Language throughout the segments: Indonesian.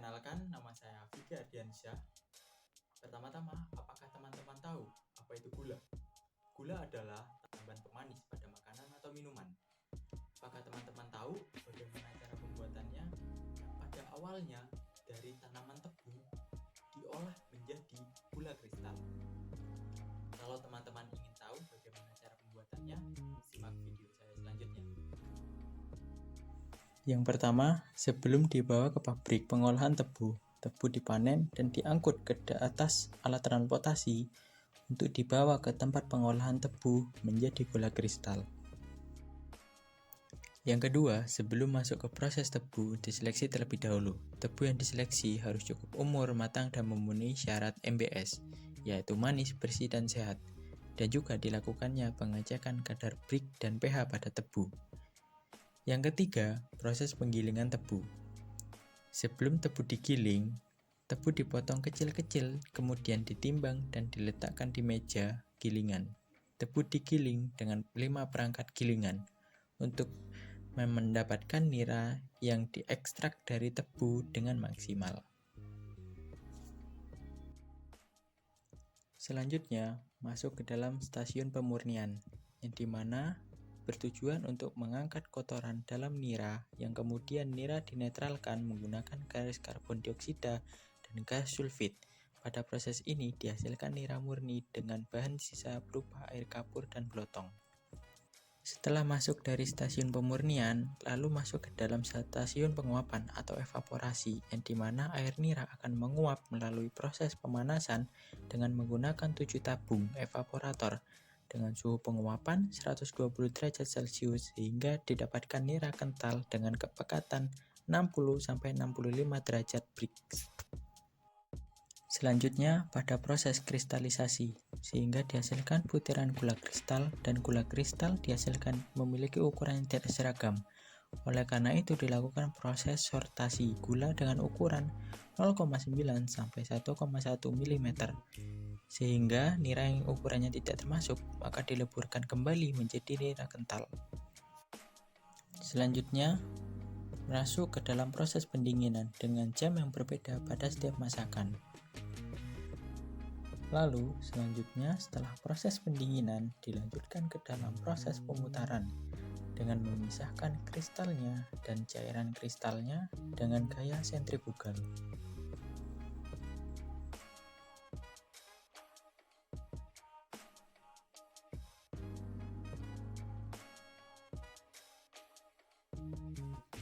Perkenalkan, nama saya Vicky Ardiansyah. Pertama-tama, apakah teman-teman tahu apa itu gula? Gula adalah tambahan pemanis pada makanan atau minuman. Apakah teman-teman tahu bagaimana cara pembuatannya? Yang pada awalnya dari tanaman tebu diolah menjadi gula kristal. Kalau teman-teman ingin tahu bagaimana cara pembuatannya, simak video saya selanjutnya. Yang pertama, sebelum dibawa ke pabrik pengolahan tebu dipanen dan diangkut ke atas alat transportasi untuk dibawa ke tempat pengolahan tebu menjadi gula kristal. Yang kedua, sebelum masuk ke proses tebu, diseleksi terlebih dahulu. Tebu yang diseleksi harus cukup umur, matang, dan memenuhi syarat MBS, yaitu manis, bersih, dan sehat. Dan juga dilakukannya pengecekan kadar Brix dan pH pada tebu. Yang ketiga, proses penggilingan tebu. Sebelum tebu digiling, tebu dipotong kecil-kecil, kemudian ditimbang dan diletakkan di meja gilingan. Tebu digiling dengan 5 perangkat gilingan untuk mendapatkan nira yang diekstrak dari tebu dengan maksimal. Selanjutnya, masuk ke dalam stasiun pemurnian, yang dimana bertujuan untuk mengangkat kotoran dalam nira yang kemudian nira dinetralkan menggunakan gas karbon dioksida dan gas sulfit. Pada proses ini dihasilkan nira murni dengan bahan sisa berupa air kapur dan blotong. Setelah masuk dari stasiun pemurnian, lalu masuk ke dalam stasiun penguapan atau evaporasi, yang dimana air nira akan menguap melalui proses pemanasan dengan menggunakan 7 tabung evaporator dengan suhu penguapan 120 derajat Celcius sehingga didapatkan nira kental dengan kepekatan 60-65 derajat Brix. Selanjutnya pada proses kristalisasi, sehingga dihasilkan butiran gula kristal, dan gula kristal dihasilkan memiliki ukuran yang tidak seragam. Oleh karena itu dilakukan proses sortasi gula dengan ukuran 0,9 sampai 1,1 mm, sehingga nira yang ukurannya tidak termasuk maka dileburkan kembali menjadi nira kental. Selanjutnya masuk ke dalam proses pendinginan dengan jam yang berbeda pada setiap masakan. Lalu, selanjutnya setelah proses pendinginan dilanjutkan ke dalam proses pemutaran dengan memisahkan kristalnya dan cairan kristalnya dengan gaya sentrifugal.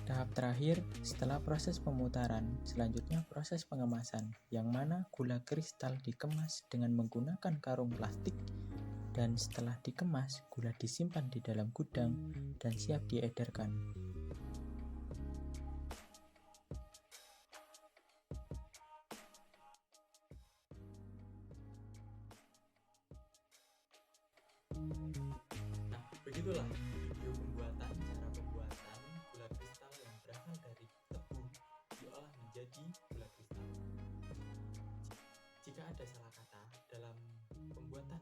Tahap terakhir, setelah proses pemutaran, selanjutnya proses pengemasan, yang mana gula kristal dikemas dengan menggunakan karung plastik, dan setelah dikemas, gula disimpan di dalam gudang dan siap diedarkan. Nah, begitulah video cara pembuatan gula kristal yang berasal dari tebu diolah menjadi gula kristal. Jika ada salah kata dalam pembuatan